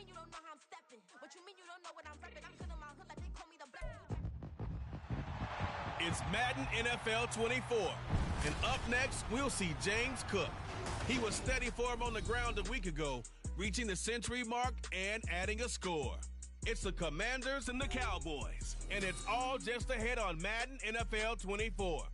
mean you don't know how I'm stepping? What you mean you don't know what I'm repping? I'm good in my hood like they call me the black. It's Madden NFL 24. And up next, we'll see James Cook. He was steady for him on the ground a week ago, reaching the century mark and adding a score. It's the Commanders and the Cowboys, and it's all just ahead on Madden NFL 24.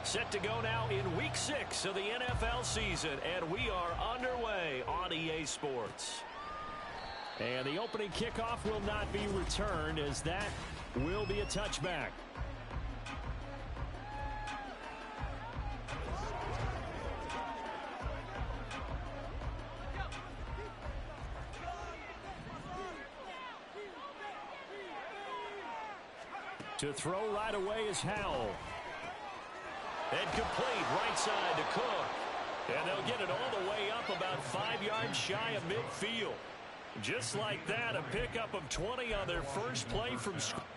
Set to go now in Week 6 of the NFL season, and we are underway on EA Sports. And the opening kickoff will not be returned, as that will be a touchback. To throw right away is Howell. And complete right side to Cook. And they'll get it all the way up about 5 yards shy of midfield. Just like that, a pickup of 20 on their first play from scrimmage.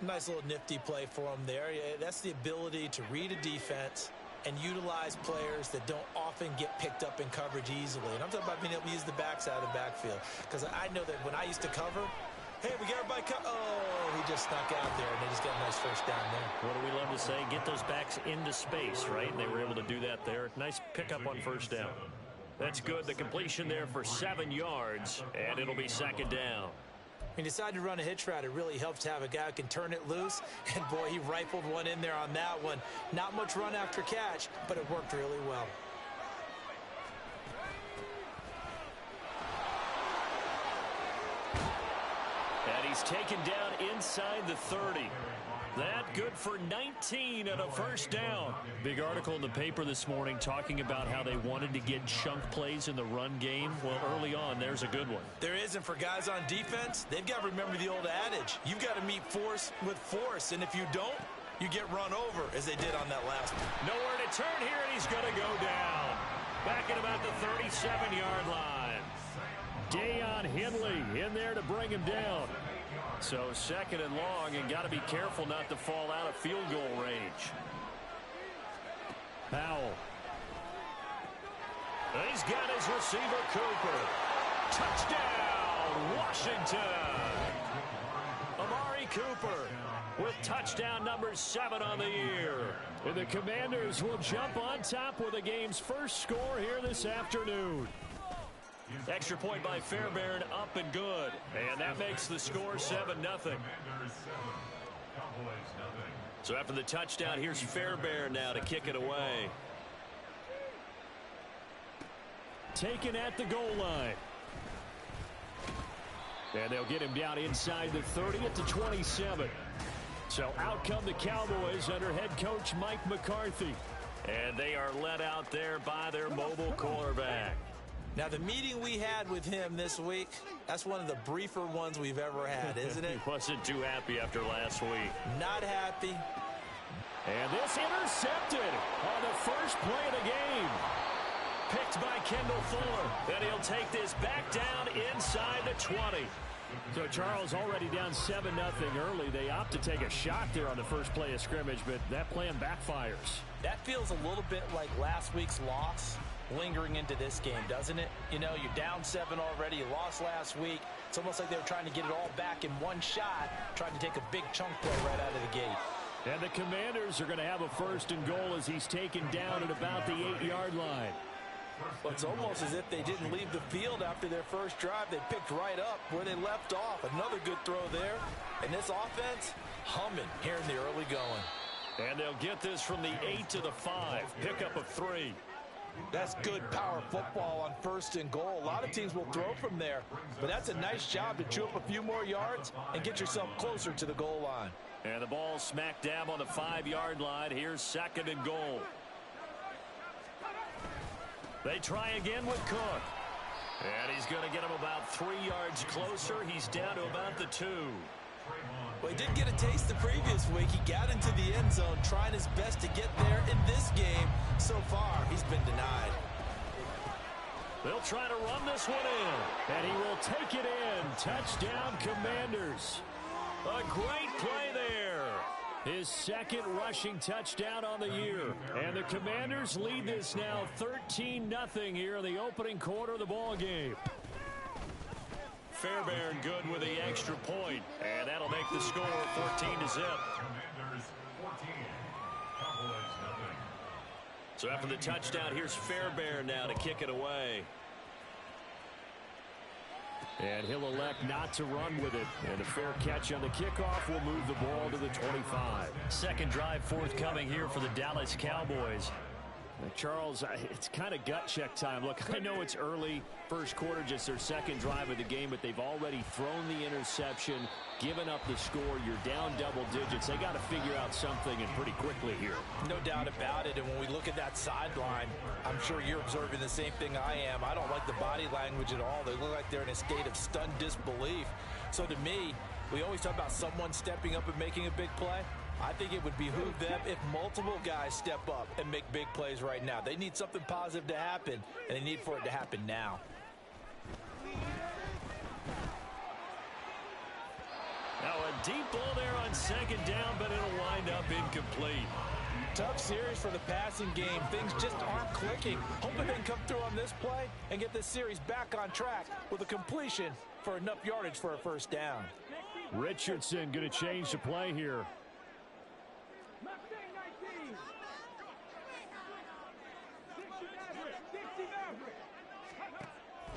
Nice little nifty play for him there. Yeah, that's the ability to read a defense and utilize players that don't often get picked up in coverage easily. And I'm talking about being able to use the backside of the backfield. Because I know that when I used to cover, hey, we got everybody oh, he just snuck out there, and they just got a nice first down there. What do we love to say? Get those backs into space, right? And they were able to do that there. Nice pickup on first down. That's good. The completion there for 7 yards, and it'll be second down. He decided to run a hitch route. It really helps to have a guy who can turn it loose. And, boy, he rifled one in there on that one. Not much run after catch, but it worked really well. And he's taken down inside the 30. That good for 19 and a first down. Big article in the paper this morning talking about how they wanted to get chunk plays in the run game. Well, early on, there's a good one. There is, and for guys on defense, they've got to remember the old adage. You've got to meet force with force, and if you don't, you get run over, as they did on that last one. Nowhere to turn here, and he's going to go down. Back at about the 37-yard line. Deion Henley in there to bring him down. So second and long, and got to be careful not to fall out of field goal range. Howell. He's got his receiver, Cooper. Touchdown, Washington. Amari Cooper with touchdown number 7 on the year. And the Commanders will jump on top with the game's first score here this afternoon. Extra point by Fairbairn, up and good. And that makes the score 7-0. So after the touchdown, here's Fairbairn now to kick it away. Taken at the goal line. And they'll get him down inside the 30 at the 27. So out come the Cowboys under head coach Mike McCarthy. And they are led out there by their mobile quarterback. Now, the meeting we had with him this week, that's one of the briefer ones we've ever had, isn't it? He wasn't too happy after last week. Not happy. And this intercepted on the first play of the game. Picked by Kendall Fuller. And he'll take this back down inside the 20. So Charles already down 7-0 early. They opt to take a shot there on the first play of scrimmage, but that plan backfires. That feels a little bit like last week's loss lingering into this game, doesn't it? You know, you're down 7 already. You lost last week. It's almost like they were trying to get it all back in one shot, trying to take a big chunk play right out of the gate. And the Commanders are going to have a first and goal as he's taken down at about the 8-yard line. Well, it's almost as if they didn't leave the field after their first drive. They picked right up where they left off. Another good throw there. And this offense, humming here in the early going. And they'll get this from the 8 to the 5. Pickup of 3. That's good power football on 1st and goal. A lot of teams will throw from there, but that's a nice job to chew up a few more yards and get yourself closer to the goal line. And the ball smack dab on the 5-yard line. Here's 2nd and goal. They try again with Cook. And he's going to get him about 3 yards closer. He's down to about the 2. Well, he did get a taste the previous week. He got into the end zone trying his best to get there in this game. So far, he's been denied. They'll try to run this one in. And he will take it in. Touchdown, Commanders. A great play there. His 2nd rushing touchdown on the year. And the Commanders lead this now 13-0 here in the opening quarter of the ball game. Fairbairn good with the extra point, and that'll make the score 14-0. So after the touchdown, here's Fairbairn now to kick it away. And he'll elect not to run with it. And a fair catch on the kickoff will move the ball to the 25. Second drive forthcoming here for the Dallas Cowboys. Now, Charles, it's kind of gut check time. Look, I know it's early, first quarter, just their 2nd drive of the game, but they've already thrown the interception, given up the score. You're down double digits. They got to figure out something, and pretty quickly here. No doubt about it. And when we look at that sideline, I'm sure you're observing the same thing I am. I don't like the body language at all. They look like they're in a state of stunned disbelief. So to me, we always talk about someone stepping up and making a big play. I think it would behoove them if multiple guys step up and make big plays right now. They need something positive to happen, and they need for it to happen now. Now a deep ball there on 2nd down, but it'll wind up incomplete. Tough series for the passing game. Things just aren't clicking. Hoping they can come through on this play and get this series back on track with a completion for enough yardage for a 1st down. Richardson going to change the play here.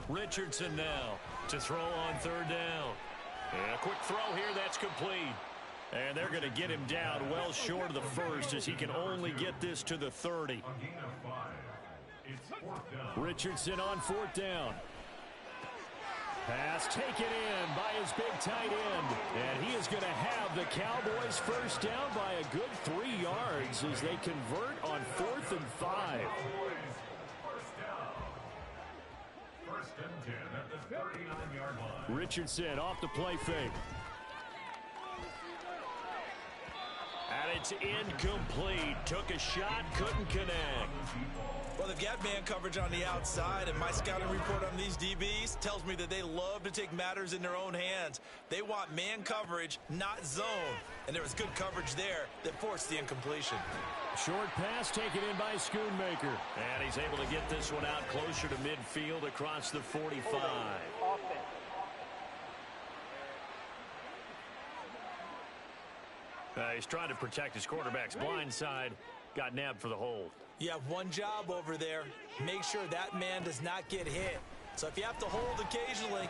Richardson now to throw on 3rd down. And a quick throw here, that's complete. And they're going to get him down well short of the 1st as he can only get this to the 30. Richardson on 4th down. Pass taken in by his big tight end. And he is going to have the Cowboys 1st down by a good 3 yards as they convert on 4th and 5. Richardson off the play fake. And it's incomplete. Took a shot, couldn't connect. Well, they've got man coverage on the outside, and my scouting report on these DBs tells me that they love to take matters in their own hands. They want man coverage, not zone. And there was good coverage there that forced the incompletion. Short pass taken in by Schoonmaker. And he's able to get this one out closer to midfield across the 45. He's trying to protect his quarterback's blind side. Got nabbed for the hold. You have one job over there. Make sure that man does not get hit. So if you have to hold occasionally,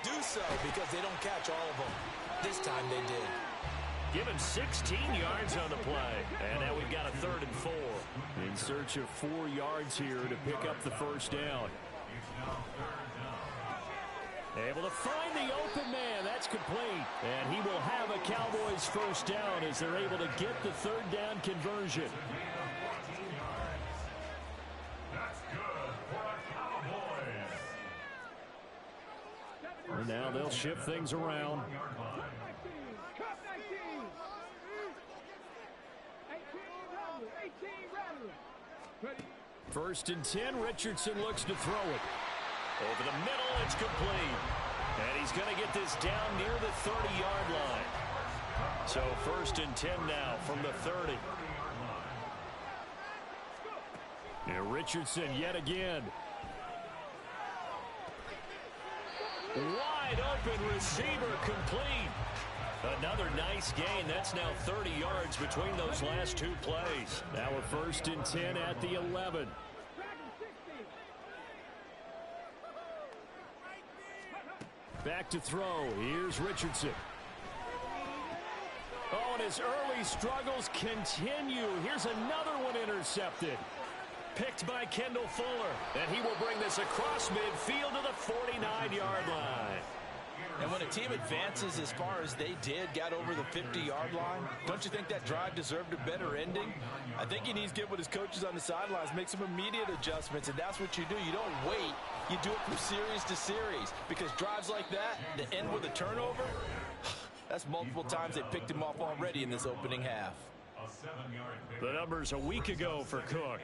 do so because they don't catch all of them. This time they did. Give him 16 yards on the play. And now we've got a 3rd and 4. In search of 4 yards here to pick up the 1st down. Able to find the open man. That's complete. And he will have a Cowboys 1st down as they're able to get the 3rd down conversion. And now they'll shift things around. First and 10, Richardson looks to throw it. Over the middle, it's complete. And he's going to get this down near the 30-yard line. So 1st and 10 now from the 30. Now Richardson yet again. Wide open receiver complete. Another nice gain. That's now 30 yards between those last 2 plays. Now a 1st and 10 at the 11. Back to throw. Here's Richardson. Oh, and his early struggles continue. Here's another one intercepted. picked by Kendall Fuller. And he will bring this across midfield to the 49-yard line. And when a team advances as far as they did, got over the 50-yard line, don't you think that drive deserved a better ending? I think he needs to get with his coaches on the sidelines, make some immediate adjustments, and that's what you do. You don't wait. You do it from series to series, because drives like that end with a turnover, that's multiple times they picked him off already in this opening half. The numbers a week ago for Cook.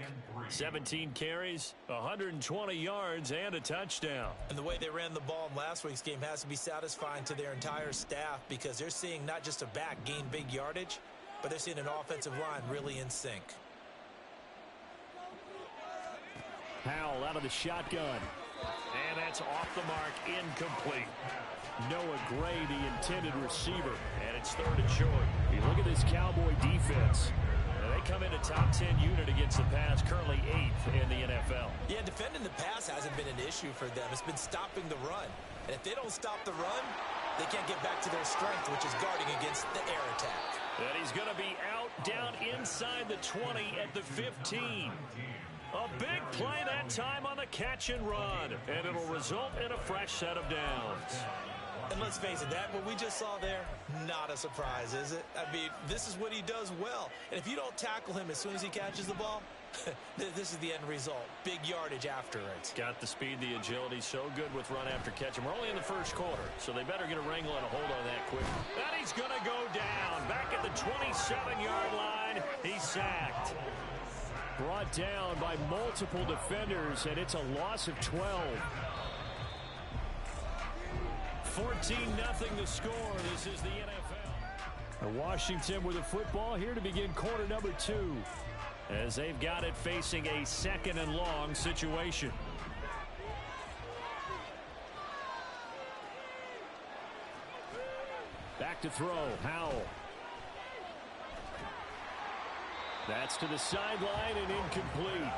17 carries, 120 yards, and a touchdown. And the way they ran the ball in last week's game has to be satisfying to their entire staff, because they're seeing not just a back gain big yardage, but they're seeing an offensive line really in sync. Powell out of the shotgun. And that's off the mark, incomplete. Noah Gray, the intended receiver, and it's 3rd and short. You look at this Cowboy defense. They come in a top 10 unit against the pass, currently 8th in the NFL. Yeah, defending the pass hasn't been an issue for them. It's been stopping the run. And if they don't stop the run, they can't get back to their strength, which is guarding against the air attack. And he's going to be out down inside the 20 at the 15. A big play that time on the catch and run, and it'll result in a fresh set of downs. And let's face it, that what we just saw there, not a surprise, is it? I mean, this is what he does well. And if you don't tackle him as soon as he catches the ball, this is the end result. Big yardage after it. Got the speed, the agility, so good with run after catch. And we're only in the first quarter, so they better get a wrangle and a hold on that quick. And he's going to go down. Back at the 27-yard line, he's sacked. Brought down by multiple defenders, and it's a loss of 12. 14-0 the score. This is the NFL. Washington with the football here to begin quarter number 2, as they've got it facing a 2nd and long situation. Back to throw, Howell. That's to the sideline and incomplete.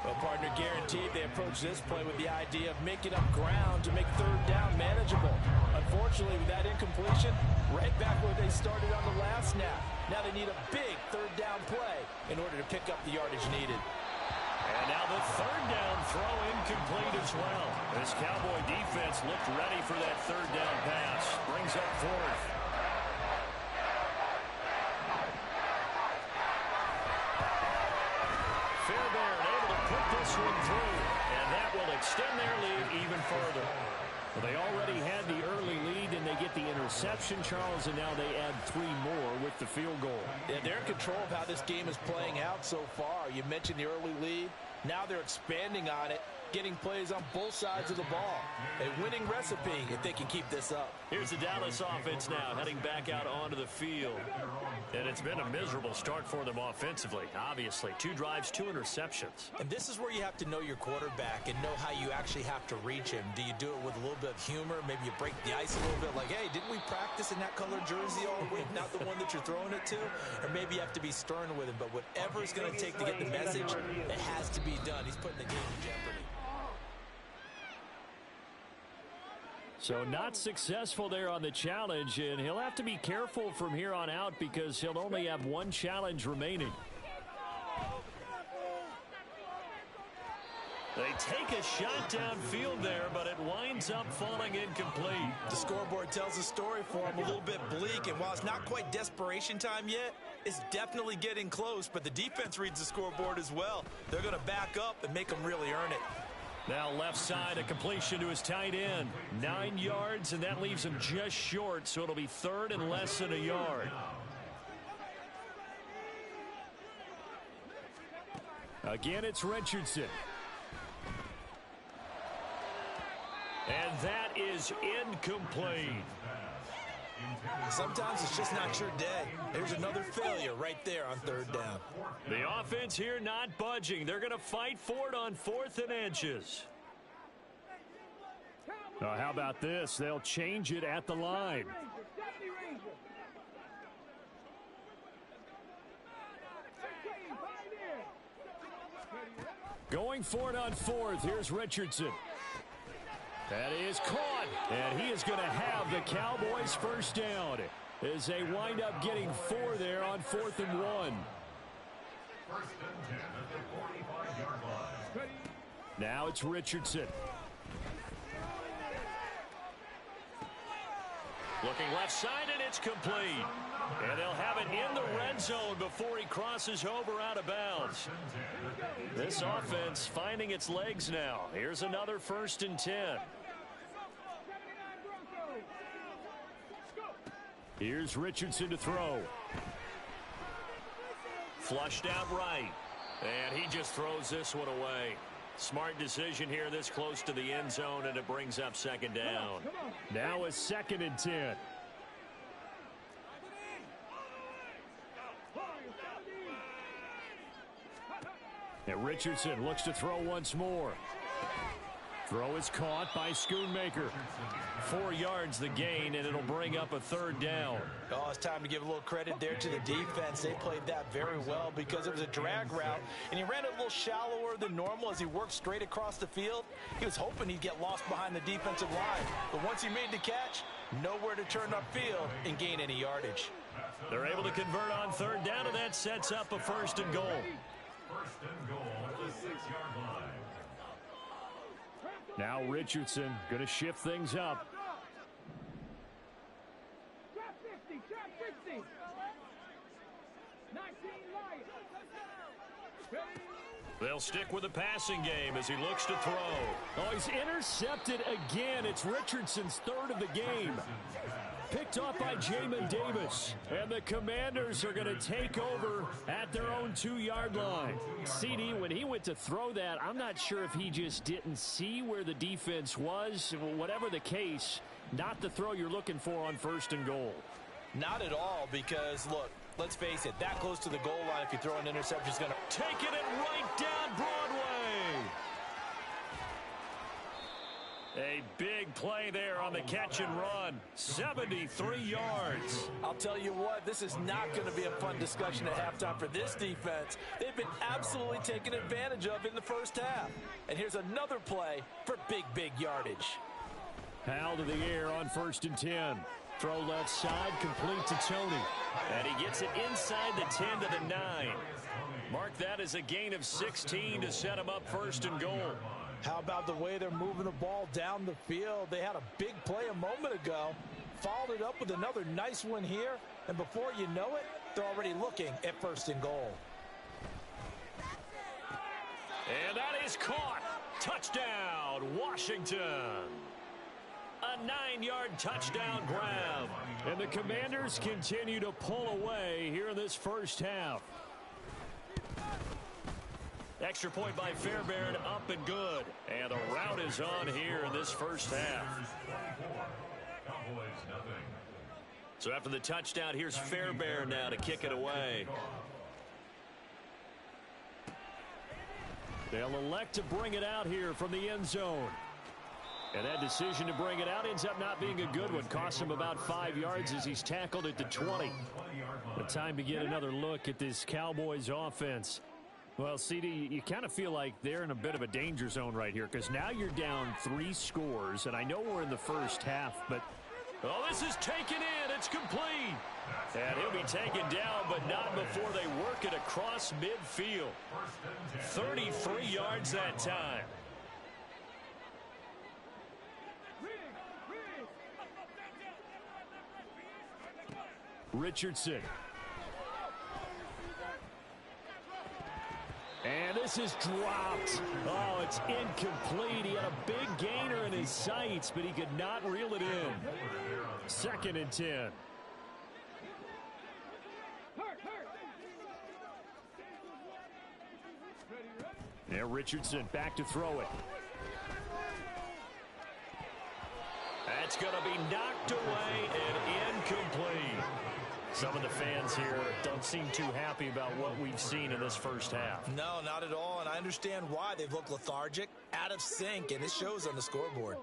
Well, partner, guaranteed they approach this play with the idea of making up ground to make 3rd down manageable. Unfortunately, with that incompletion, right back where they started on the last snap. Now they need a big 3rd down play in order to pick up the yardage needed. And now the 3rd down throw incomplete as well. This Cowboy defense looked ready for that 3rd down pass. Brings up 4th. Fairbairn able to put this one through, and that will extend their lead even further. Well, they already had the early lead, and they get the interception, Charles, and now they add 3 more with the field goal. Yeah, they're in control of how this game is playing out so far. You mentioned the early lead. Now they're expanding on it, getting plays on both sides of the ball. A winning recipe if they can keep this up. Here's the Dallas offense now heading back out onto the field. And it's been a miserable start for them offensively, obviously. 2 drives, 2 interceptions. And this is where you have to know your quarterback and know how you actually have to reach him. Do you do it with a little bit of humor? Maybe you break the ice a little bit like, hey, didn't we practice in that colored jersey all week, not the one that you're throwing it to? Or maybe you have to be stern with him. But whatever it's going to take to get the message, it has to be done. He's putting the game in jeopardy. So not successful there on the challenge, and he'll have to be careful from here on out because he'll only have 1 challenge remaining. They take a shot downfield there, but it winds up falling incomplete. The scoreboard tells a story for him, a little bit bleak, and while it's not quite desperation time yet, it's definitely getting close, but the defense reads the scoreboard as well. They're going to back up and make them really earn it. Now left side, a completion to his tight end. 9 yards, and that leaves him just short, so it'll be 3rd and less than a yard. Again, it's Richardson. And that is incomplete. Sometimes it's just not your day. There's another failure right there on 3rd down. The offense here not budging. They're going to fight for it on 4th and inches. How about this? They'll change it at the line. Going for it on 4th. Here's Richardson. That is caught, and he is going to have the Cowboys' 1st down as they wind up getting 4 there on 4th and 1. Now it's Richardson. Looking left side, and it's complete. And they'll have it in the red zone before he crosses over out of bounds. This offense finding its legs now. Here's another 1st and 10. Here's Richardson to throw. Flushed out right. And he just throws this one away. Smart decision here this close to the end zone, and it brings up 2nd down. Now a 2nd and 10. And Richardson looks to throw once more. Throw is caught by Schoonmaker. 4 yards the gain, and it'll bring up a 3rd down. Oh, it's time to give a little credit there to the defense. They played that very well because it was a drag route, and he ran it a little shallower than normal as he worked straight across the field. He was hoping he'd get lost behind the defensive line, but once he made the catch, nowhere to turn upfield and gain any yardage. They're able to convert on 3rd down, and that sets up a 1st and goal. 1st and goal at the 6-yard line. Now Richardson going to shift things up. They'll stick with the passing game as he looks to throw. Oh, he's intercepted again. It's Richardson's 3rd of the game. Picked off by Jamin Davis. And the Commanders are going to take over at their own 2-yard line. CD, when he went to throw that, I'm not sure if he just didn't see where the defense was. Whatever the case, not the throw you're looking for on 1st and goal. Not at all, because, look, let's face it, that close to the goal line, if you throw an interception, is going to take it right down Broadway. A big play there on the catch and run. 73 yards. I'll tell you what, this is not going to be a fun discussion at halftime for this defense. They've been absolutely taken advantage of in the 1st half. And here's another play for big yardage. Powell to the air on 1st and 10. Throw left side, complete to Tony. And he gets it inside the 10 to the 9. Mark that as a gain of 16 to set him up 1st and goal. How about the way they're moving the ball down the field? They had a big play a moment ago, followed it up with another nice one here, and before you know it, they're already looking at 1st and goal. And that is caught. Touchdown, Washington. A 9-yard touchdown grab. And the Commanders continue to pull away here in this 1st half. Extra point by Fairbairn, up and good. And the route is on here in this 1st half. So after the touchdown, here's Fairbairn now to kick it away. They'll elect to bring it out here from the end zone. And that decision to bring it out ends up not being a good one. Costs him about 5 yards as he's tackled at the 20. The time to get another look at this Cowboys offense. Well, CD, you kind of feel like they're in a bit of a danger zone right here because now you're down 3 scores, and I know we're in the 1st half, but... Oh, this is taken in. It's complete. And he'll be taken down, but not before they work it across midfield. 33 yards that time. Richardson. And this is dropped. Oh, it's incomplete. He had a big gainer in his sights, but he could not reel it in. 2nd and 10. And Richardson back to throw it. That's going to be knocked away and incomplete. Some of the fans here don't seem too happy about what we've seen in this 1st half. No, not at all, and I understand why. They've looked lethargic, out of sync, and it shows on the scoreboard.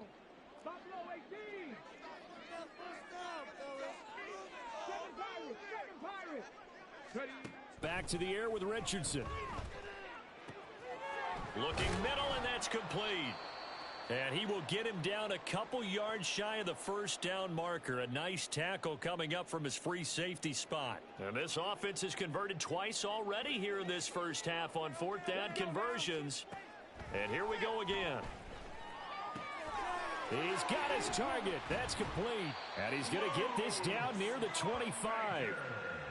Back to the air with Richardson. Looking middle, and that's complete. And he will get him down a couple yards shy of the 1st down marker. A nice tackle coming up from his free safety spot. And this offense has converted twice already here in this 1st half on 4th down conversions. And here we go again. He's got his target. That's complete. And he's going to get this down near the 25.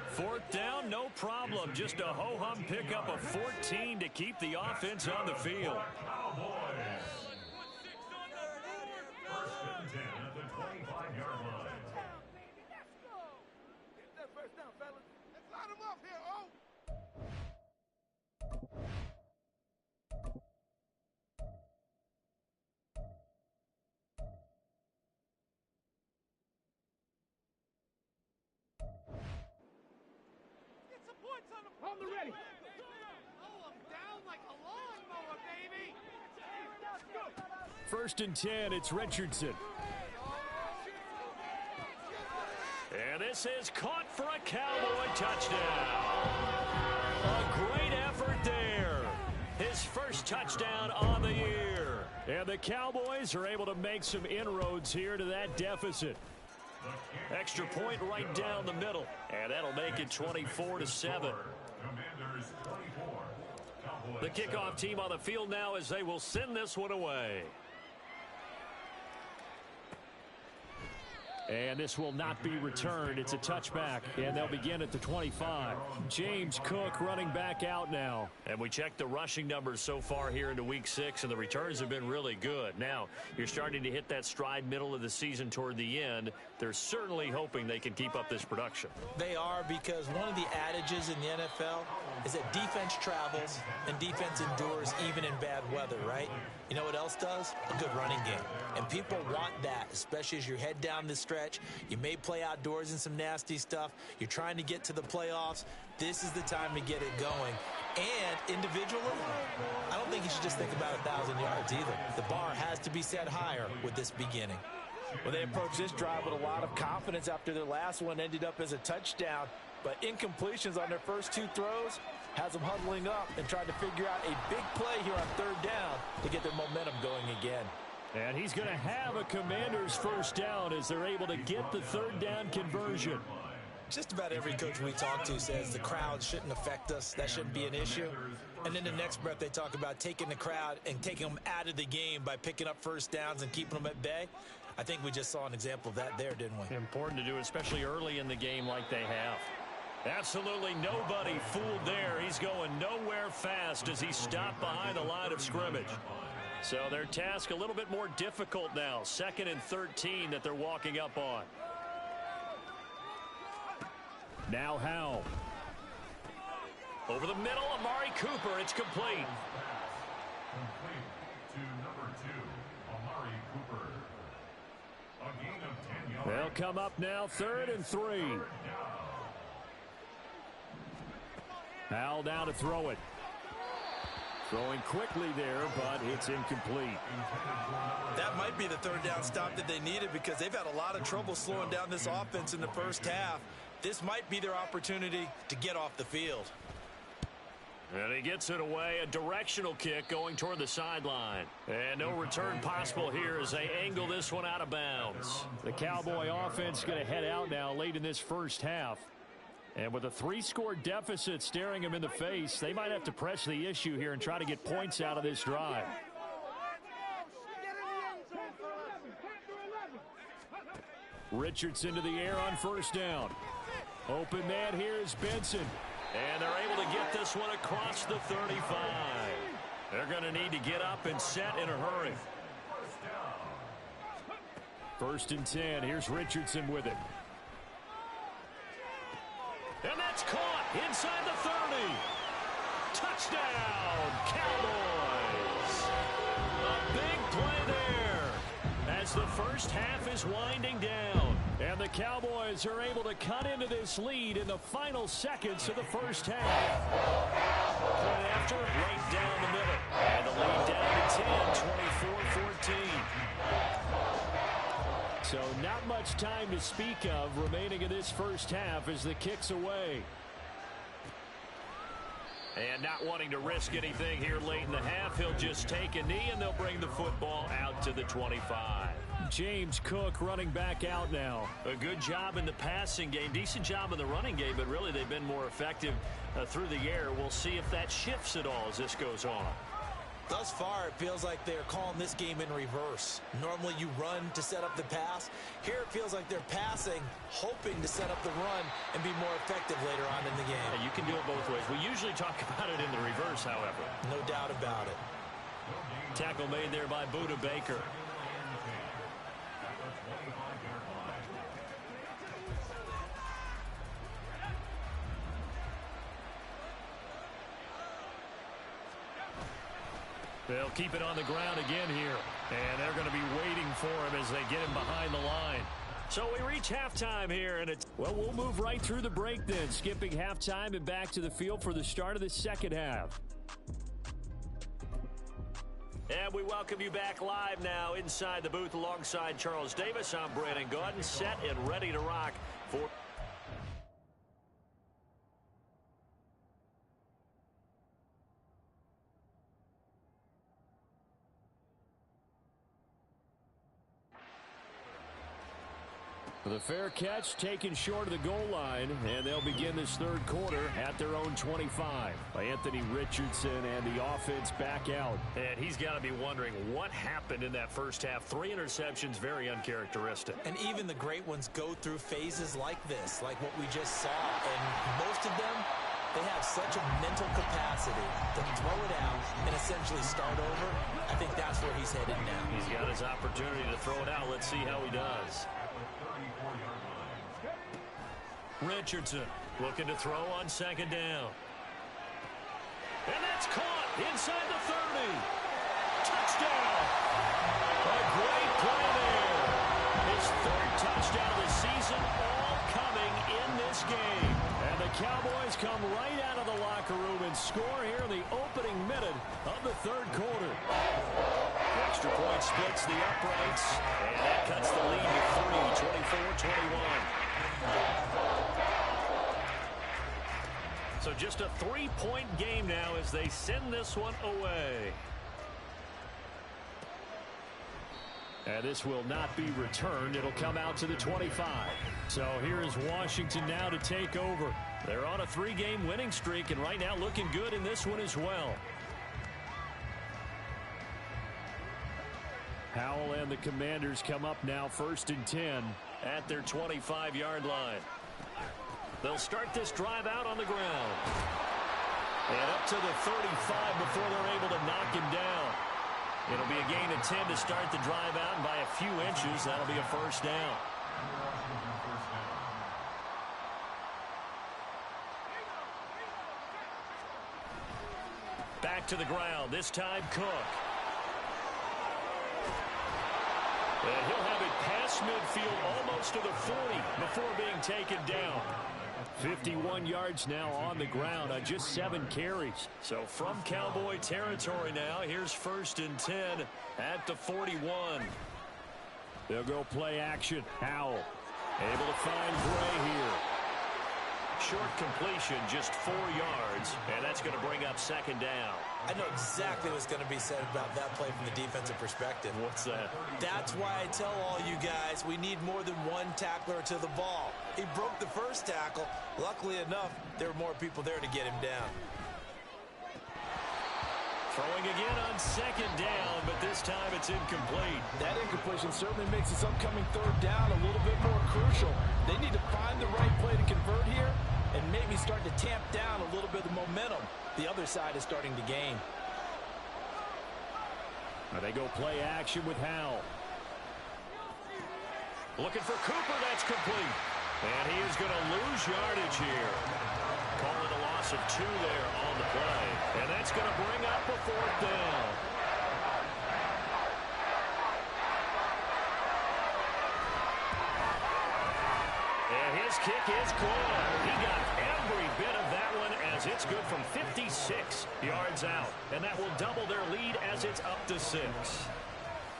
Fourth down, no problem. Just a ho-hum pickup of 14 to keep the offense on the field. First and 10 at the 25-yard line. Get that first down, fellas. Let's line them up here, oh! Get some points on them. On the ready. Oh, I'm down like a lawnmower, baby. Let's go. First and 10, it's Richardson. And this is caught for a Cowboy touchdown. A great effort there. His first touchdown on the year. And the Cowboys are able to make some inroads here to that deficit. Extra point right down the middle. And that'll make it 24-7. Commanders 24. Cowboys The kickoff team on the field now as they will send this one away. And this will not be returned. It's a touchback, and they'll begin at the 25. James Cook running back out now. And we checked the rushing numbers so far here into Week 6, and the returns have been really good. Now, you're starting to hit that stride middle of the season toward the end. They're certainly hoping they can keep up this production. They are, because one of the adages in the NFL is that defense travels and defense endures even in bad weather, right? You know what else does? A good running game. And people want that, especially as you head down the stretch. You may play outdoors in some nasty stuff. You're trying to get to the playoffs. This is the time to get it going. And individually, I don't think you should just think about 1,000 yards either. The bar has to be set higher with this beginning. Well, they approached this drive with a lot of confidence after their last one ended up as a touchdown. But incompletions on their first two throws has them huddling up and trying to figure out a big play here on third down to get their momentum going again. And he's going to have a Commander's first down as they're able to get the third down conversion. Just about every coach we talk to says the crowd shouldn't affect us. That shouldn't be an issue. And then the next breath they talk about taking the crowd and taking them out of the game by picking up first downs and keeping them at bay. I think we just saw an example of that there, didn't we? Important to do, especially early in the game like they have. Absolutely nobody fooled there. He's going nowhere fast as he stopped behind the line of scrimmage. So their task a little bit more difficult now. 2nd and 13 that they're walking up on. Now Howe. Over the middle, Amari Cooper. It's complete. complete to number 2, Amari Cooper. A gain of 10 yards. They'll come up now 3rd and 3. Howe down to throw it. Throwing quickly there, but it's incomplete. That might be the third down stop that they needed because they've had a lot of trouble slowing down this offense in the first half. This might be their opportunity to get off the field. And he gets it away, a directional kick going toward the sideline. And no return possible here as they angle this one out of bounds. The Cowboy offense going to head out now late in this first half. And with a 3-score deficit staring them in the face, they might have to press the issue here and try to get points out of this drive. Richardson to the air on first down. Open man here is Benson. And they're able to get this one across the 35. They're going to need to get up and set in a hurry. 1st and 10. Here's Richardson with it. And that's caught inside the 30. Touchdown, Cowboys. A big play there as the first half is winding down. And the Cowboys are able to cut into this lead in the final seconds of the first half. Point after, right down the middle. And the lead down to 10, 24-14. So not much time to speak of remaining in this first half as the kick's away. And not wanting to risk anything here late in the half, he'll just take a knee and they'll bring the football out to the 25. James Cook running back out now. A good job in the passing game, decent job in the running game, but really they've been more effective through the air. We'll see if that shifts at all as this goes on. Thus far, it feels like they're calling this game in reverse. Normally, you run to set up the pass. Here, it feels like they're passing, hoping to set up the run and be more effective later on in the game. Yeah, you can do it both ways. We usually talk about it in the reverse, however. No doubt about it. Tackle made there by Buda Baker. They'll keep it on the ground again here. And they're going to be waiting for him as they get him behind the line. So we reach halftime here, and well, we'll move right through the break then, skipping halftime and back to the field for the start of the second half. And we welcome you back live now inside the booth alongside Charles Davis. I'm Brandon Gaudin, set and ready to rock for... The fair catch taken short of the goal line, and they'll begin this third quarter at their own 25. Anthony Richardson and the offense back out. And he's got to be wondering what happened in that first half. 3 interceptions, very uncharacteristic. And even the great ones go through phases like this, like what we just saw. And most of them, they have such a mental capacity to throw it out and essentially start over. I think that's where he's headed now. He's got his opportunity to throw it out. Let's see how he does. Richardson looking to throw on second down. And that's caught inside the 30. Touchdown. A great play there. His 3rd touchdown of the season, all coming in this game. And the Cowboys come right out of the locker room and score here in the opening minute of the third quarter. The extra point splits the uprights, and that cuts the lead to 3, 24-21. So just a 3-point game now as they send this one away. And this will not be returned. It'll come out to the 25. So here is Washington now to take over. They're on a 3-game winning streak, and right now looking good in this one as well. Howell and the Commanders come up now 1st and 10 at their 25-yard line. They'll start this drive out on the ground. And up to the 35 before they're able to knock him down. It'll be a gain of 10 to start the drive out, and by a few inches, that'll be a first down. Back to the ground, this time Cook. And he'll have it past midfield almost to the 40 before being taken down. 51 yards now on the ground on just 7 carries. So from Cowboy territory now, here's 1st and 10 at the 41. They'll go play action. Howell able to find Gray here. Short completion, just 4 yards, and that's going to bring up 2nd down. I know exactly what's going to be said about that play from the defensive perspective. What's that? That's why I tell all you guys we need more than one tackler to the ball. He broke the first tackle. Luckily enough, there were more people there to get him down. Throwing again on 2nd down, but this time it's incomplete. That incompletion certainly makes this upcoming 3rd down a little bit more crucial. They need to find the right play to convert here and maybe start to tamp down a little bit of momentum the other side is starting to gain. Now they go play action with Howell. Looking for Cooper, that's complete. And he is going to lose yardage here. Calling a loss of 2 there on the play. And that's going to bring up a 4th down. And his kick is good. He got every bit of that one as it's good from 56 yards out. And that will double their lead as it's up to 6.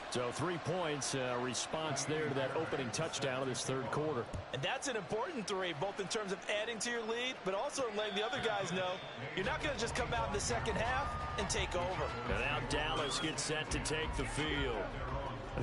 So 3 points, response there to that opening touchdown of this 3rd quarter. And that's an important 3, both in terms of adding to your lead, but also letting the other guys know you're not going to just come out in the second half and take over. And now Dallas gets set to take the field.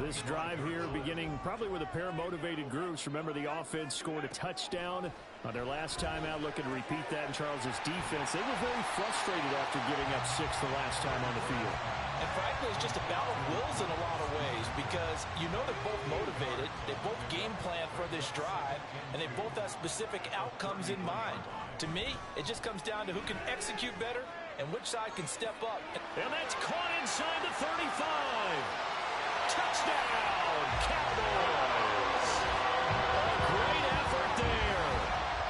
This drive here beginning probably with a pair of motivated groups. Remember, the offense scored a touchdown on their last time out, looking to repeat that in Charles's defense. They were very frustrated after giving up 6 the last time on the field. And frankly, it's just a battle of wills in a lot of ways because you know they're both motivated. They both game plan for this drive, and they both have specific outcomes in mind. To me, it just comes down to who can execute better and which side can step up. And that's caught inside the 35. Touchdown, Cowboys. A great effort there.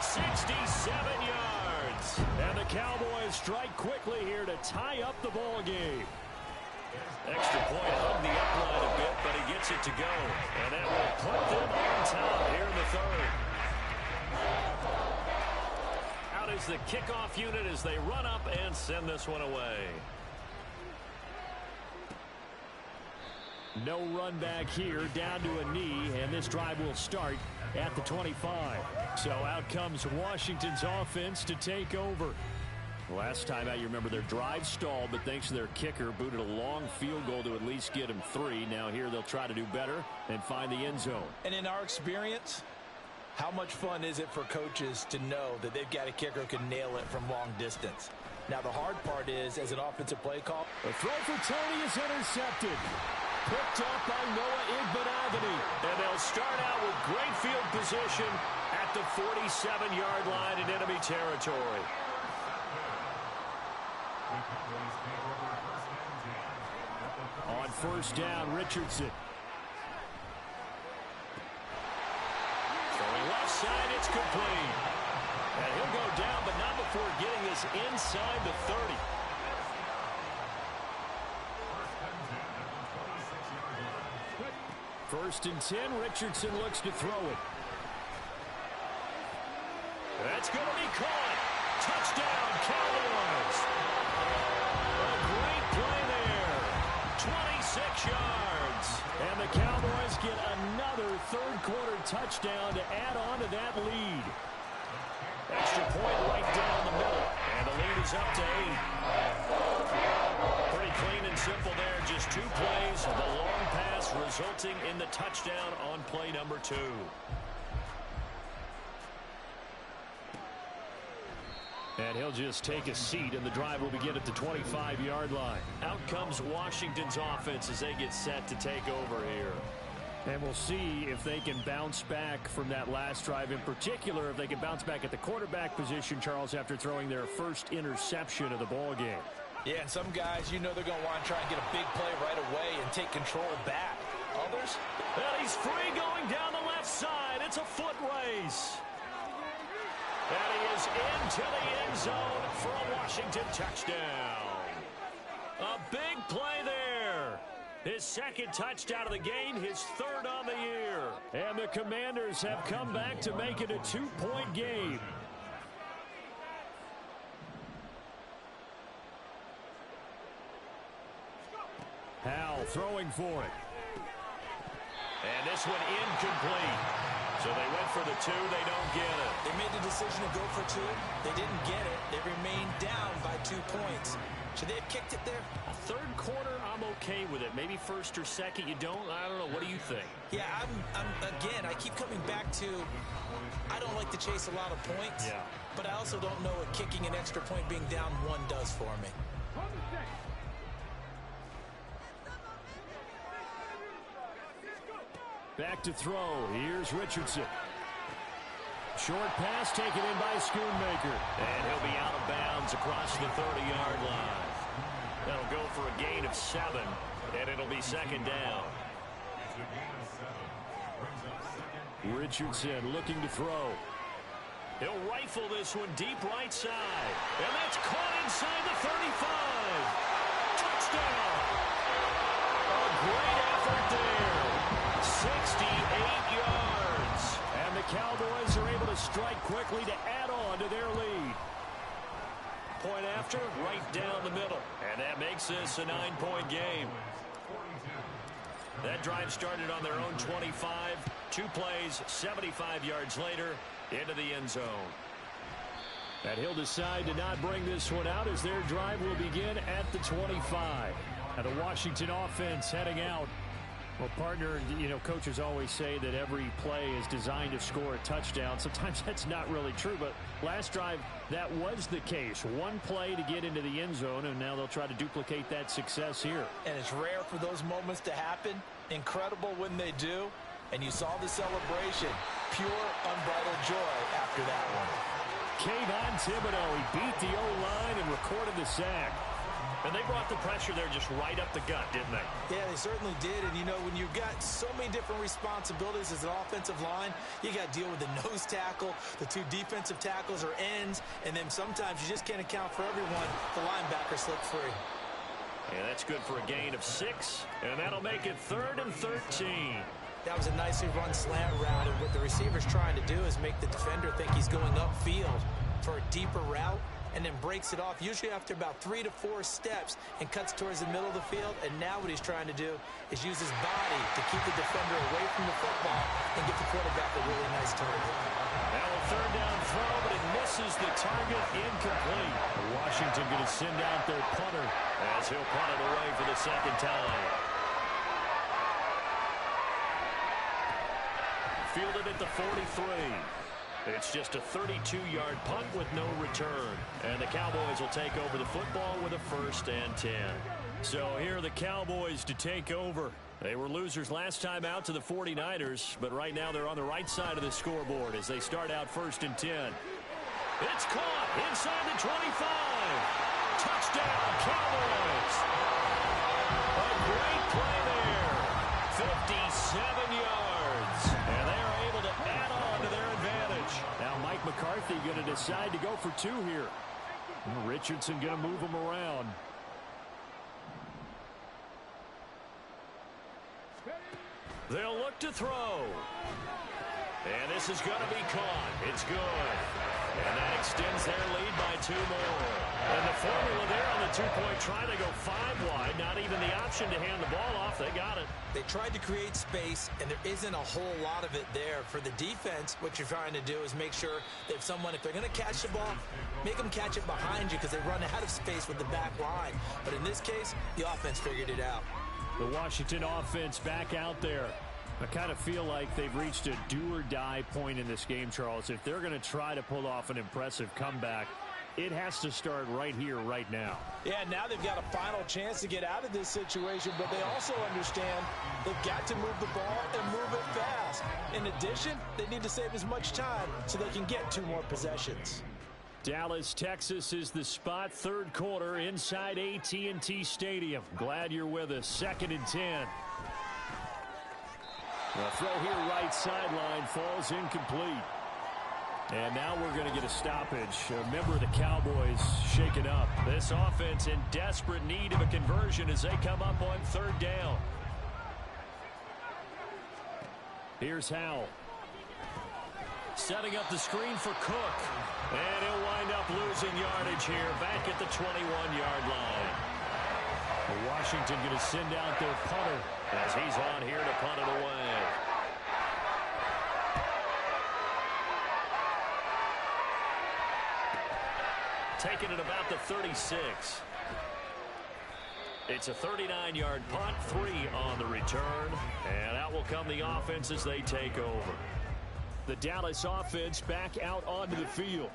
67 yards. And the Cowboys strike quickly here to tie up the ball game. Extra point hugged the upline a bit, but he gets it to go. And that will put them on top here in the third. Out is the kickoff unit as they run up and send this one away. No run back here, down to a knee, and this drive will start at the 25. So out comes Washington's offense to take over. Last time out, you remember their drive stalled, but thanks to their kicker, booted a long field goal to at least get him 3. Now here they'll try to do better and find the end zone. And in our experience, how much fun is it for coaches to know that they've got a kicker who can nail it from long distance? Now the hard part is, as an offensive play call, the throw for Tony is intercepted. Picked up by Noah Igbenogany. And they'll start out with great field position at the 47-yard line in enemy territory. On first down, Richardson. Throwing left side, it's complete. And he'll go down, but not before getting this inside the 30. First and 10, Richardson looks to throw it. That's going to be caught. Touchdown, Cowboys. A great play there. 26 yards. And the Cowboys get another third-quarter touchdown to add on to that lead. Extra point right down the middle. And the lead is up to 8. Pretty clean and simple there. Just 2 plays. The long pass resulting in the touchdown on play number 2. And he'll just take a seat, and the drive will begin at the 25-yard line. Out comes Washington's offense as they get set to take over here. And we'll see if they can bounce back from that last drive. In particular, if they can bounce back at the quarterback position, Charles, after throwing their first interception of the ball game. Yeah, and some guys, you know they're going to want to try and get a big play right away and take control back. Others? And he's free going down the left side. It's a foot race. And he is into the end zone for a Washington touchdown. A big play there. His second touchdown of the game, his third on the year. And the Commanders have come back to make it a 2-point game. Howell throwing for it. And this one incomplete. So they went for the 2. They don't get it. They made the decision to go for 2. They didn't get it. They remained down by 2 points. Should they have kicked it there? A third quarter, I'm okay with it. Maybe first or second, you don't? I don't know. What do you think? Yeah, again, I keep coming back to, I don't like to chase a lot of points. Yeah. But I also don't know what kicking an extra point being down 1 does for me. Back to throw. Here's Richardson. Short pass taken in by Schoonmaker. And he'll be out of bounds across the 30-yard line. That'll go for a gain of 7, and it'll be second down. Richardson looking to throw. He'll rifle this one deep right side. And that's caught inside the 35. Touchdown. A great effort there. 68 yards. And the Cowboys are able to strike quickly to add on to their lead. Point after, right down the middle. And that makes this a 9-point game. That drive started on their own 25. 2 plays, 75 yards later, into the end zone. And he'll decide to not bring this one out as their drive will begin at the 25. And the Washington offense heading out Well, partner, you know, coaches always say that every play is designed to score a touchdown. Sometimes that's not really true, but last drive, that was the case. One play to get into the end zone, and now they'll try to duplicate that success here. And it's rare for those moments to happen. Incredible when they do. And you saw the celebration. Pure, unbridled joy after that one. Kayvon Thibodeau, he beat the O-line and recorded the sack. And they brought the pressure there just right up the gut, didn't they? Yeah, they certainly did. And, you know, when you've got so many different responsibilities as an offensive line, you got to deal with the nose tackle, the two defensive tackles or ends, and then sometimes you just can't account for everyone. The linebacker slipped free. And that's good for a gain of 6, and that'll make it 3rd and 13. That was a nicely run slant route, and what the receiver's trying to do is make the defender think he's going upfield for a deeper route, and then breaks it off, usually after about 3 to 4 steps, and cuts towards the middle of the field. And now what he's trying to do is use his body to keep the defender away from the football and get the quarterback a really nice target. Now a 3rd down throw, but it misses the target, incomplete. Washington going to send out their punter as he'll punt it away for the 2nd time. Fielded at the 43. It's just a 32-yard punt with no return. And the Cowboys will take over the football with a 1st and 10. So here are the Cowboys to take over. They were losers last time out to the 49ers, but right now they're on the right side of the scoreboard as they start out 1st and 10. It's caught inside the 25. Touchdown, Cowboys. A great play there. 57 yards. And they are able to add on to their advantage. Now Mike McCarthy going to decide to go for 2 here. Richardson going to move him around. They'll look to throw. And this is going to be caught. It's good. And that extends their lead by 2 more. And the formula there on the 2-point try, they go 5 wide. Not even the option to hand the ball off. They got it. They tried to create space, and there isn't a whole lot of it there. For the defense, what you're trying to do is make sure that if they're going to catch the ball, make them catch it behind you because they run out of space with the back line. But in this case, the offense figured it out. The Washington offense back out there. I kind of feel like they've reached a do-or-die point in this game, Charles. If they're going to try to pull off an impressive comeback, it has to start right here, right now. Yeah, now they've got a final chance to get out of this situation, but they also understand they've got to move the ball and move it fast. In addition, they need to save as much time so they can get 2 more possessions. Dallas, Texas is the spot. 3rd quarter inside AT&T Stadium. Glad you're with us. 2nd and 10. The throw here right sideline falls incomplete. And now we're going to get a stoppage. A member of the Cowboys shaken up. This offense in desperate need of a conversion as they come up on 3rd down. Here's Howell. Setting up the screen for Cook. And he'll wind up losing yardage here back at the 21-yard line. Washington going to send out their punter as he's on here to punt it away. Taking it about the 36. It's a 39-yard punt, 3 on the return. And out will come the offense as they take over. The Dallas offense back out onto the field.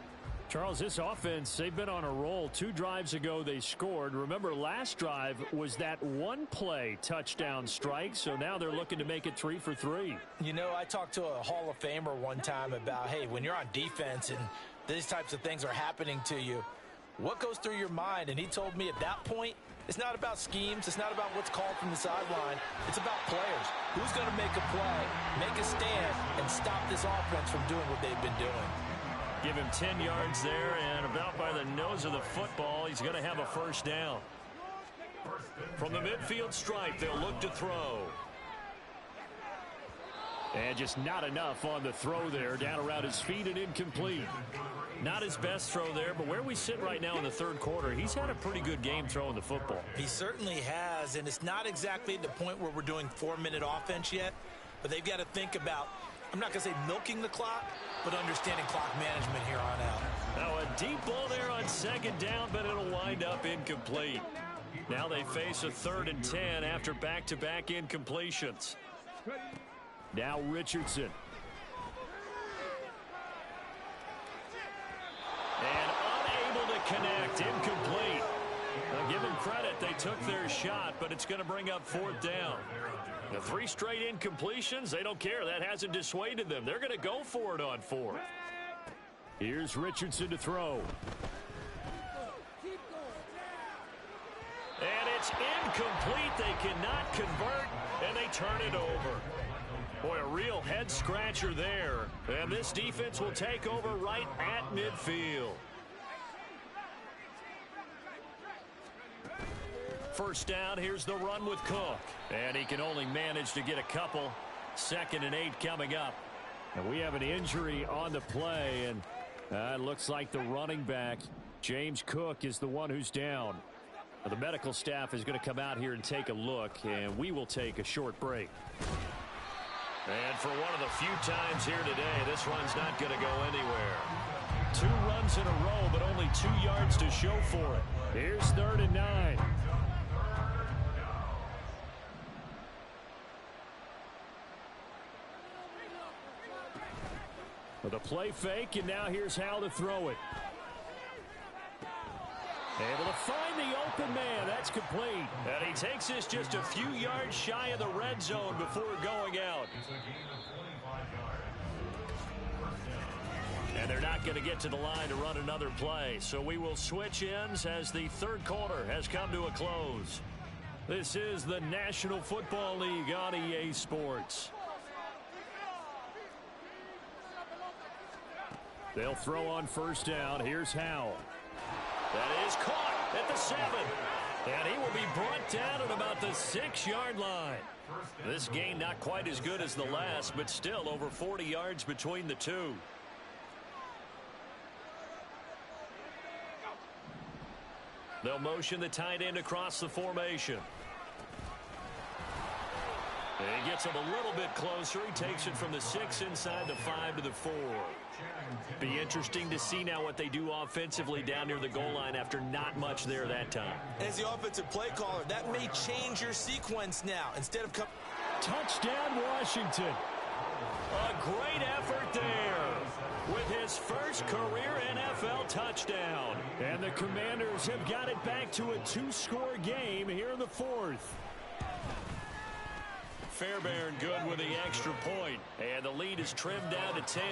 Charles, this offense, they've been on a roll. 2 drives ago, they scored. Remember, last drive was that 1-play touchdown strike, so now they're looking to make it 3 for 3. You know, I talked to a Hall of Famer one time about, hey, when you're on defense and these types of things are happening to you, what goes through your mind? And he told me at that point, it's not about schemes. It's not about what's called from the sideline. It's about players. Who's going to make a play, make a stand, and stop this offense from doing what they've been doing? Give him 10 yards there, and about by the nose of the football, he's going to have a 1st down. From the midfield stripe, they'll look to throw. And just not enough on the throw there. Down around his feet and incomplete. Not his best throw there, but where we sit right now in the 3rd quarter, he's had a pretty good game throwing the football. He certainly has, and it's not exactly at the point where we're doing 4-minute offense yet, but they've got to think about, I'm not going to say milking the clock, but understanding clock management here on out. Now a deep ball there on 2nd down, but it'll wind up incomplete. Now they face a 3rd and 10 after back-to-back incompletions. Now Richardson. And unable to connect, incomplete. Now give them credit, they took their shot, but it's going to bring up 4th down. The 3 straight incompletions, they don't care. That hasn't dissuaded them. They're going to go for it on 4th. Here's Richardson to throw. And it's incomplete. They cannot convert, and they turn it over. Boy, a real head-scratcher there. And this defense will take over right at midfield. First down, here's the run with Cook. And he can only manage to get a couple. 2nd and 8 coming up. And we have an injury on the play, and it looks like the running back, James Cook, is the one who's down. The medical staff is going to come out here and take a look, and we will take a short break. And for one of the few times here today, this run's not going to go anywhere. 2 runs in a row, but only 2 yards to show for it. Here's 3rd and 9. With a play fake, and now here's how to throw it. Able to find the open man. That's complete. And he takes this just a few yards shy of the red zone before going out. And they're not going to get to the line to run another play. So we will switch ends as the 3rd quarter has come to a close. This is the National Football League on EA Sports. They'll throw on 1st down. Here's Howell. That is caught at the 7. And he will be brought down at about the 6-yard line. This gain not quite as good as the last, but still over 40 yards between the two. They'll motion the tight end across the formation. And he gets him a little bit closer. He takes it from the 6 inside the 5 to the 4. Be interesting to see now what they do offensively down near the goal line after not much there that time. As the offensive play caller, that may change your sequence now. Instead of touchdown Washington. A great effort there with his first career NFL touchdown. And the Commanders have got it back to a 2-score game here in the 4th. Fairbairn good with the extra point. And the lead is trimmed down to 10.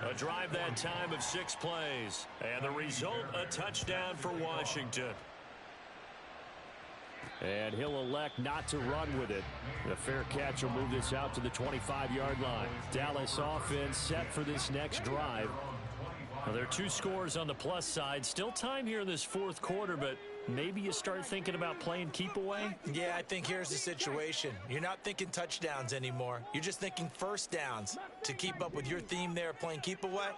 A drive that time of 6 plays. And the result, a touchdown for Washington. And he'll elect not to run with it. The fair catch will move this out to the 25-yard line. Dallas offense set for this next drive. Well, there are 2 scores on the plus side. Still time here in this 4th quarter, but maybe you start thinking about playing keep away? Yeah, I think here's the situation. You're not thinking touchdowns anymore. You're just thinking 1st downs. To keep up with your theme there, playing keep away,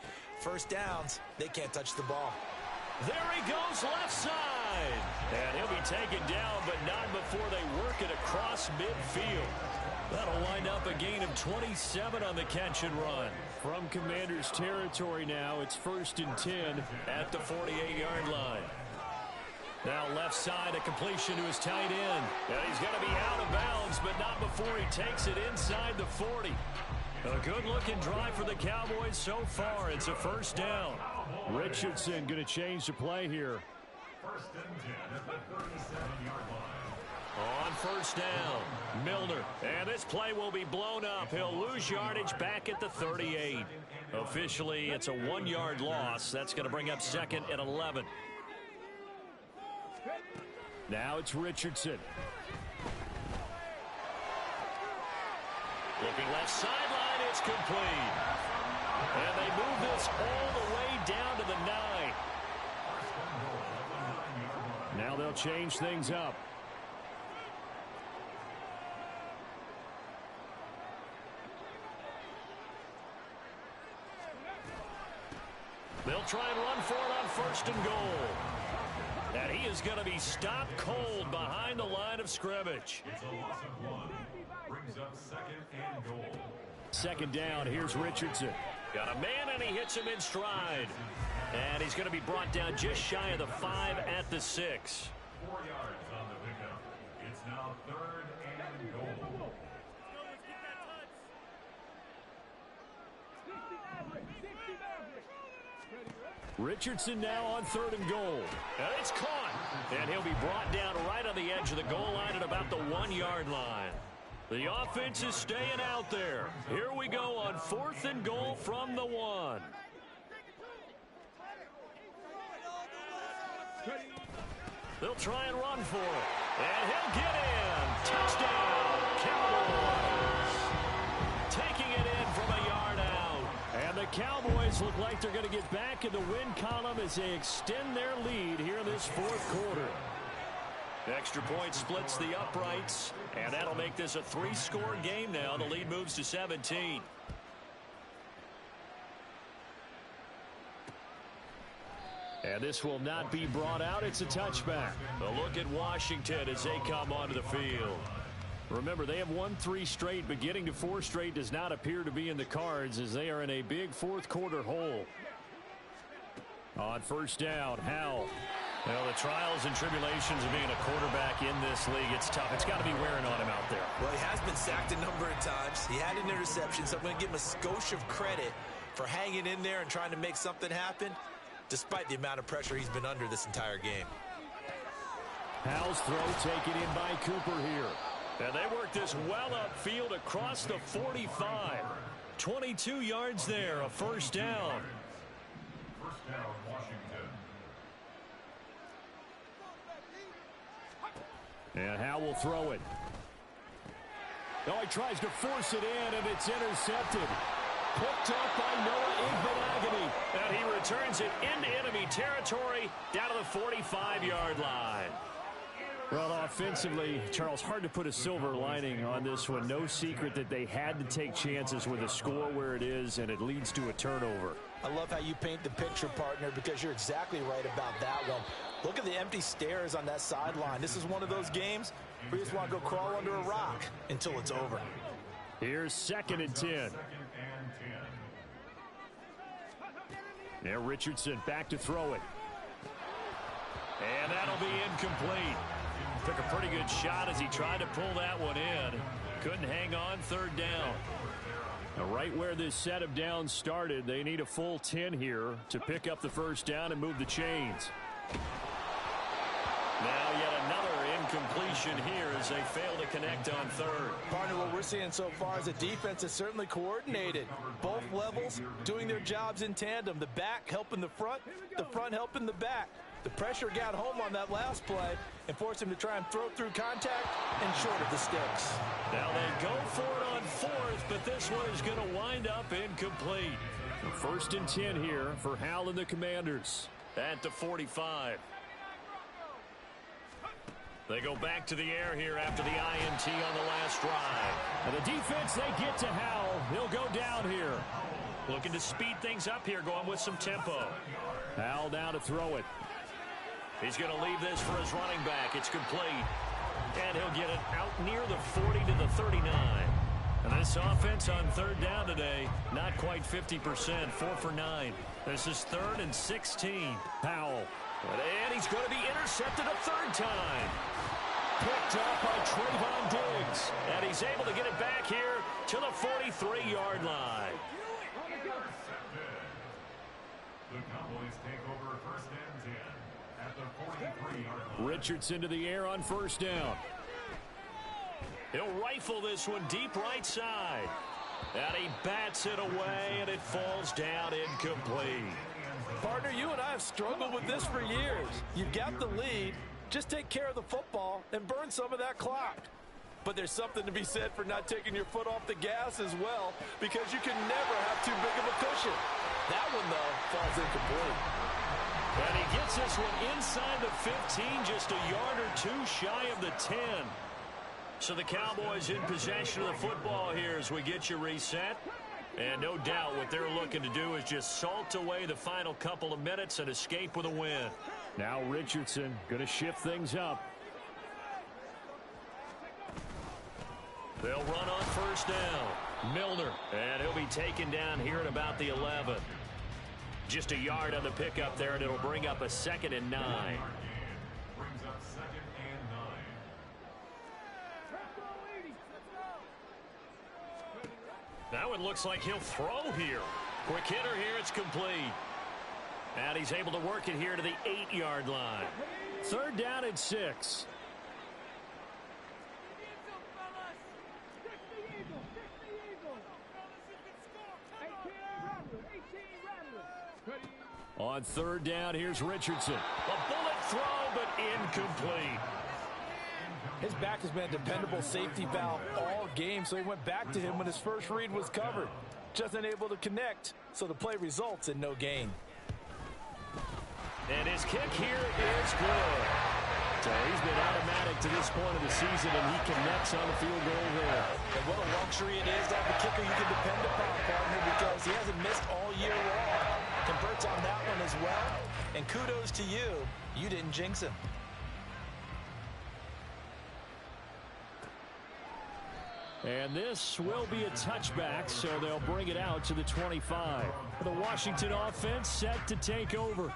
1st downs, they can't touch the ball. There he goes left side. And he'll be taken down, but not before they work it across midfield. That'll wind up a gain of 27 on the catch and run. From Commanders territory now, it's 1st and 10 at the 48-yard line. Now left side, a completion to his tight end. And he's going to be out of bounds, but not before he takes it inside the 40. A good-looking drive for the Cowboys so far. It's a 1st down. Richardson going to change the play here. 1st and 10 at the 37-yard line. On 1st down, Milner. And this play will be blown up. He'll lose yardage back at the 38. Officially, it's a 1-yard loss. That's going to bring up 2nd and 11. Now it's Richardson. Looking left sideline, it's complete. And they move this all the way down to the 9. Now they'll change things up. They'll try and run for it on 1st and goal. And he is going to be stopped cold behind the line of scrimmage. It's a loss of 1. Brings up 2nd and goal. 2nd down, here's Richardson. Got a man, and he hits him in stride. And he's going to be brought down just shy of the 5 at the 6. 4 yards on the pickup. It's now 3rd and goal. Richardson now on 3rd and goal. And it's caught. And he'll be brought down right on the edge of the goal line at about the 1-yard line. The offense is staying out there. Here we go on 4th and goal from the 1. They'll try and run for it. And he'll get in. Touchdown, Cowboys. Taking it in from a yard out. And the Cowboys look like they're going to get back in the win column as they extend their lead here in this 4th quarter. Extra point splits the uprights, and that'll make this a 3-score game now. The lead moves to 17. And this will not be brought out. It's a touchback. A look at Washington as they come onto the field. Remember, they have won 3 straight, but getting to 4 straight does not appear to be in the cards as they are in a big 4th quarter hole. On 1st down, Howell. Well, the trials and tribulations of being a quarterback in this league, it's tough. It's got to be wearing on him out there. Well, he has been sacked a number of times. He had an interception, so I'm going to give him a skosh of credit for hanging in there and trying to make something happen, despite the amount of pressure he's been under this entire game. Howell's throw taken in by Cooper here. And they work this well upfield across the 45. 22 yards there, a 1st down. 1st down, Washington. And Howell will throw it. Oh, he tries to force it in, and it's intercepted. Picked up by Noah Igbenogany. And he returns it into enemy territory down to the 45-yard line. Well, offensively, Charles, hard to put a silver lining on this one. No secret that they had to take chances with a score where it is, and it leads to a turnover. I love how you paint the picture, partner, because you're exactly right about that one. Look at the empty stairs on that sideline. This is one of those games where you just want to go crawl under a rock until it's over. Here's 2nd and 10. Now Richardson back to throw it. And that'll be incomplete. Took a pretty good shot as he tried to pull that one in. Couldn't hang on 3rd down. Now right where this set of downs started, they need a full 10 here to pick up the 1st down and move the chains. Now yet another incompletion here as they fail to connect on 3rd. Partner, what we're seeing so far is the defense is certainly coordinated. Both levels doing their jobs in tandem. The back helping the front helping the back. The pressure got home on that last play and forced him to try and throw through contact and short of the sticks. Now they go for it on 4th, but this one is going to wind up incomplete. 1st and 10 here for Howell and the Commanders at the 45. They go back to the air here after the INT on the last drive. And the defense, they get to Howell. He'll go down here. Looking to speed things up here, going with some tempo. Howell down to throw it. He's going to leave this for his running back. It's complete. And he'll get it out near the 40 to the 39. And this offense on 3rd down today, not quite 50%, 4 for 9. This is 3rd and 16. Howell. And he's going to be intercepted a 3rd time. Picked up by Trayvon Diggs. And he's able to get it back here to the 43-yard line. The Cowboys take over 1st and 10 at the 43-yard line. Richardson to the air on 1st down. He'll rifle this one deep right side. And he bats it away, and it falls down incomplete. Partner, you and I have struggled with this for years. You've got the lead. Just take care of the football and burn some of that clock. But there's something to be said for not taking your foot off the gas as well, because you can never have too big of a cushion. That one, though, falls incomplete. And he gets this one inside the 15, just a yard or 2 shy of the 10. So the Cowboys in possession of the football here as we get you reset. And no doubt what they're looking to do is just salt away the final couple of minutes and escape with a win. Now Richardson going to shift things up. They'll run on 1st down. Milner. And he'll be taken down here at about the 11. Just a yard on the pickup there, and it'll bring up a 2nd and 9. Brings up 2nd and 9. That one looks like he'll throw here. Quick hitter here, it's complete. And he's able to work it here to the 8-yard line. 3rd down and 6. On 3rd down, here's Richardson. A bullet throw, but incomplete. His back has been a dependable safety valve all game, so he went back to him when his first read was covered. Just unable to connect, so the play results in no gain. And his kick here is good. So he's been automatic to this point of the season, and he connects on the field goal there. And what a luxury it is to have a kicker you can depend upon, partner, because he hasn't missed all year long. Converts on that one as well. And kudos to you. You didn't jinx him. And this will be a touchback, so they'll bring it out to the 25. The Washington offense set to take over.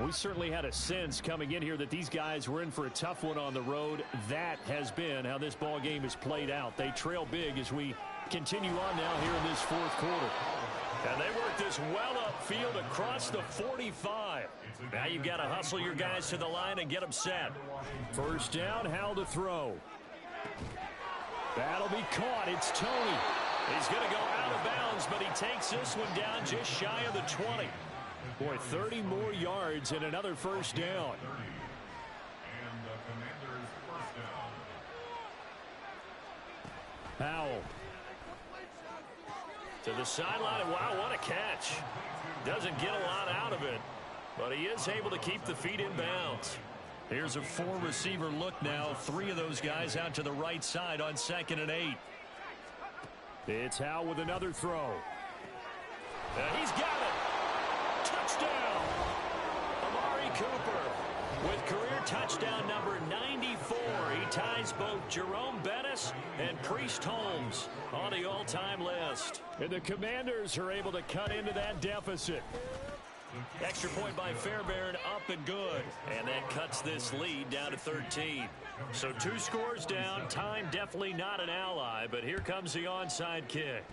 We certainly had a sense coming in here that these guys were in for a tough one on the road. That has been how this ball game has played out. They trail big as we continue on now here in this 4th quarter. And they work this well upfield across the 45. Now you've got to hustle your guys to the line and get them set. 1st down, Howell to throw. That'll be caught. It's Tony. He's going to go out of bounds, but he takes this one down just shy of the 20. Boy, 30 more yards and another 1st down. And the Commanders' 1st down. Howell. To the sideline, and wow, what a catch. Doesn't get a lot out of it, but he is able to keep the feet in bounds. Here's a 4-receiver look now. 3 of those guys out to the right side on 2nd and 8. It's Howell with another throw. He's got it. Touchdown. Amari Cooper with career touchdown number 94. He ties both Jerome Bettis and Priest Holmes on the all-time list. And the Commanders are able to cut into that deficit. Extra point by Fairbairn, up and good. And that cuts this lead down to 13. So 2 scores down. Time definitely not an ally, but here comes the onside kick.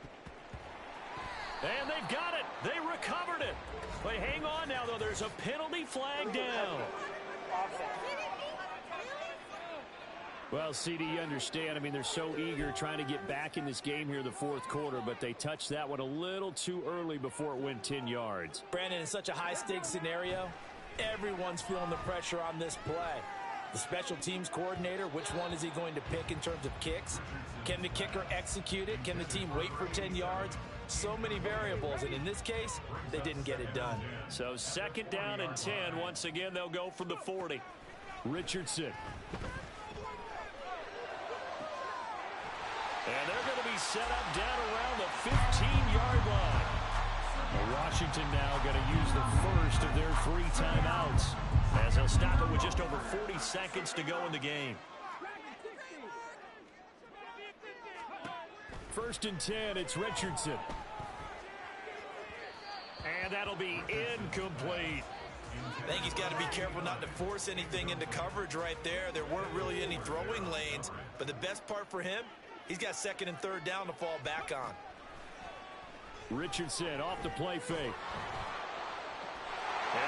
And they've got it. They recovered it. But hang on now, though. There's a penalty flag down. Well, CD, you understand. I mean, they're so eager trying to get back in this game here in the 4th quarter, but they touched that one a little too early before it went 10 yards. Brandon, in such a high-stakes scenario, everyone's feeling the pressure on this play. The special teams coordinator, which one is he going to pick in terms of kicks? Can the kicker execute it? Can the team wait for 10 yards? So many variables, and in this case, they didn't get it done. So 2nd down and 10. Once again, they'll go from the 40. Richardson. And they're going to be set up down around the 15-yard line. Washington now going to use the first of their 3 timeouts, as they'll stop it with just over 40 seconds to go in the game. 1st and 10, it's Richardson. And that'll be incomplete. I think he's got to be careful not to force anything into coverage right there. There weren't really any throwing lanes, but the best part for him, he's got 2nd and 3rd down to fall back on. Richardson off the play fake. And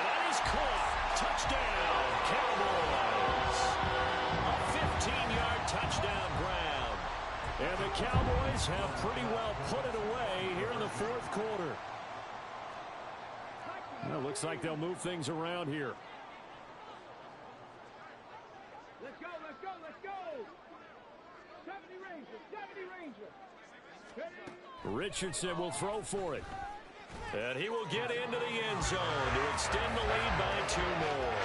that is caught. Touchdown, Cowboys. A 15-yard touchdown grab. And the Cowboys have pretty well put it away here in the 4th quarter. Well, looks like they'll move things around here. Let's go, let's go, let's go. 70 Rangers, 70 Rangers. Richardson will throw for it. And he will get into the end zone to extend the lead by 2 more.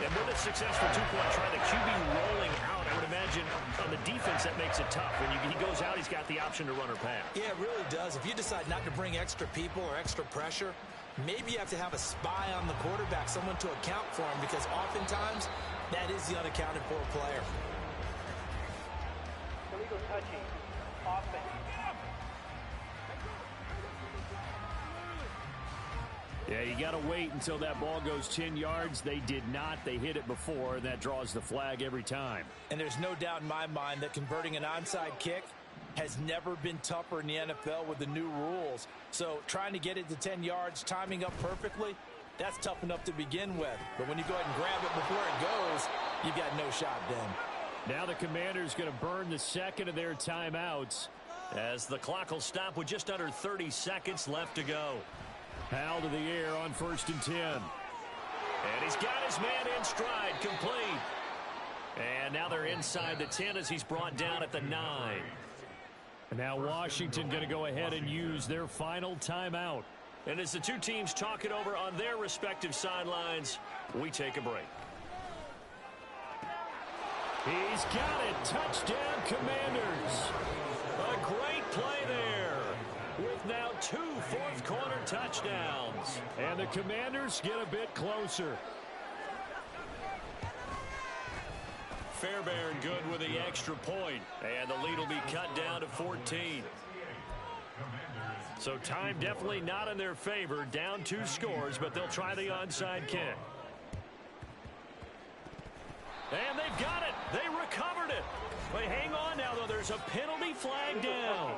And with a successful 2-point try, the QB rolling out, I would imagine on the defense that makes it tough. When he goes out, he's got the option to run or pass. Yeah, it really does. If you decide not to bring extra people or extra pressure, maybe you have to have a spy on the quarterback, someone to account for him, because oftentimes that is the unaccounted for player. Illegal touching. Offense. Yeah, you got to wait until that ball goes 10 yards. They did not. They hit it before, and that draws the flag every time. And there's no doubt in my mind that converting an onside kick has never been tougher in the NFL with the new rules. So trying to get it to 10 yards, timing up perfectly, that's tough enough to begin with. But when you go ahead and grab it before it goes, you've got no shot then. Now the Commanders going to burn the second of their timeouts as the clock will stop with just under 30 seconds left to go. Howell to the air on 1st and 10. And he's got his man in stride, complete. And now they're inside the 10 as he's brought down at the 9. And now Washington going to go ahead and use their final timeout. And as the two teams talk it over on their respective sidelines, we take a break. He's got it. Touchdown, Commanders. A great play there with now 2 fourth-quarter touchdowns. And the Commanders get a bit closer. Fairbairn good with the extra point. And the lead will be cut down to 14. So time definitely not in their favor. Down 2 scores, but they'll try the onside kick. And they've got it. They recovered it. But hang on now, though. There's a penalty flag down.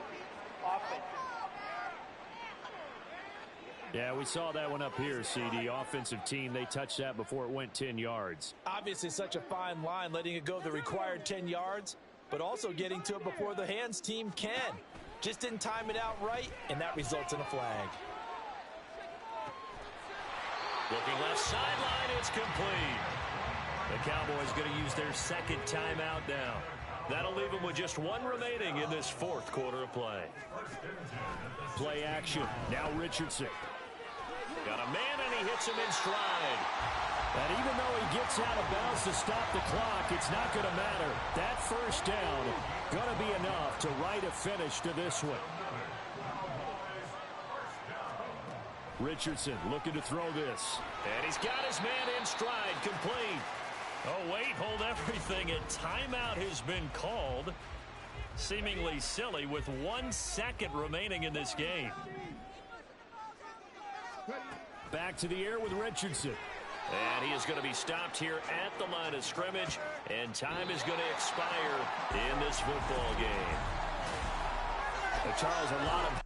Yeah, we saw that one up here, CD. Offensive team, they touched that before it went 10 yards. Obviously such a fine line, letting it go the required 10 yards, but also getting to it before the hands team can. Just didn't time it out right, and that results in a flag. Looking left sideline, it's complete. The Cowboys going to use their second timeout now. That'll leave them with just 1 remaining in this 4th quarter of play. Play action. Now Richardson. Got a man, and he hits him in stride. And even though he gets out of bounds to stop the clock, it's not going to matter. That first down going to be enough to write a finish to this one. Richardson looking to throw this. And he's got his man in stride, complete. Oh, wait, hold everything. A timeout has been called. Seemingly silly with 1 second remaining in this game. Back to the air with Richardson. And he is going to be stopped here at the line of scrimmage. And time is going to expire in this football game. Charles, a lot of